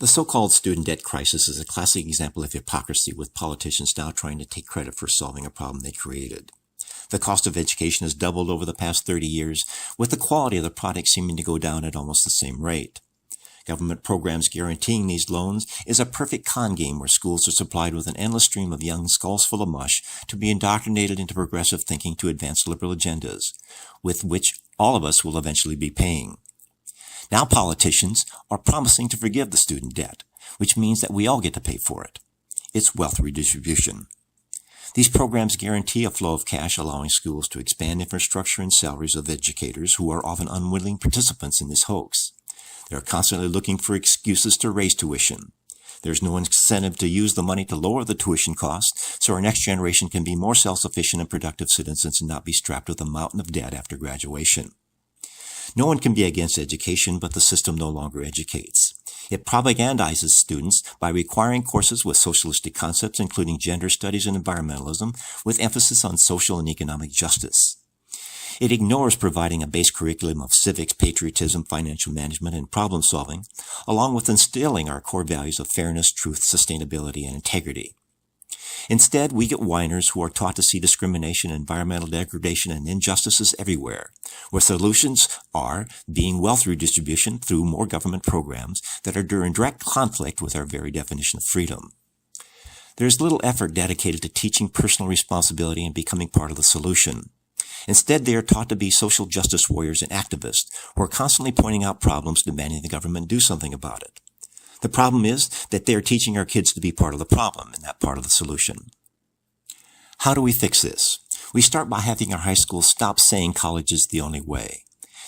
The so-called student debt crisis is a classic example of hypocrisy, with politicians now trying to take credit for solving a problem they created. The cost of education has doubled over the past 30 years, with the quality of the product seeming to go down at almost the same rate. Government programs guaranteeing these loans is a perfect con game where schools are supplied with an endless stream of young skulls full of mush to be indoctrinated into progressive thinking to advance liberal agendas, with which all of us will eventually be paying. Now politicians are promising to forgive the student debt, which means that we all get to pay for it. It's wealth redistribution. These programs guarantee a flow of cash, allowing schools to expand infrastructure and salaries of educators who are often unwilling participants in this hoax. They are constantly looking for excuses to raise tuition. There's no incentive to use the money to lower the tuition costs, so our next generation can be more self-sufficient and productive citizens and not be strapped with a mountain of debt after graduation. No one can be against education, but the system no longer educates. It propagandizes students by requiring courses with socialistic concepts, including gender studies and environmentalism, with emphasis on social and economic justice. It ignores providing a base curriculum of civics, patriotism, financial management, and problem solving, along with instilling our core values of fairness, truth, sustainability, and integrity. Instead, we get whiners who are taught to see discrimination, environmental degradation, and injustices everywhere, where solutions are being wealth redistribution through more government programs that are in direct conflict with our very definition of freedom. There is little effort dedicated to teaching personal responsibility and becoming part of the solution. Instead, they are taught to be social justice warriors and activists who are constantly pointing out problems, demanding the government do something about it. The problem is that they are teaching our kids to be part of the problem and not part of the solution. How do we fix this? We start by having our high schools stop saying college is the only way.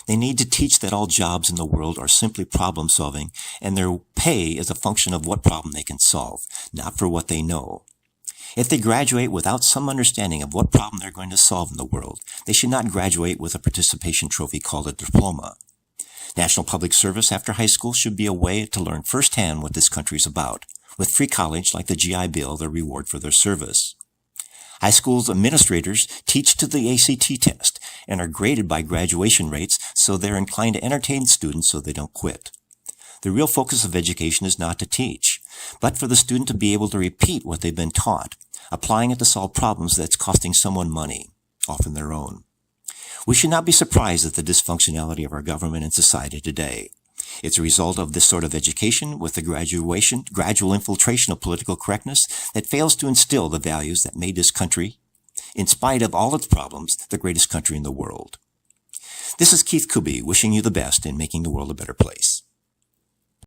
They need to teach that all jobs in the world are simply problem solving, and their pay is a function of what problem they can solve, not for what they know. If they graduate without some understanding of what problem they're going to solve in the world, they should not graduate with a participation trophy called a diploma. National public service after high school should be a way to learn firsthand what this country is about, with free college like the GI Bill, the reward for their service. High school's administrators teach to the ACT test and are graded by graduation rates, so they're inclined to entertain students so they don't quit. The real focus of education is not to teach, but for the student to be able to repeat what they've been taught, applying it to solve problems that's costing someone money, often their own. We should not be surprised at the dysfunctionality of our government and society today. It's a result of this sort of education with the gradual infiltration of political correctness that fails to instill the values that made this country, in spite of all its problems, the greatest country in the world. This is Keith Kuby wishing you the best in making the world a better place.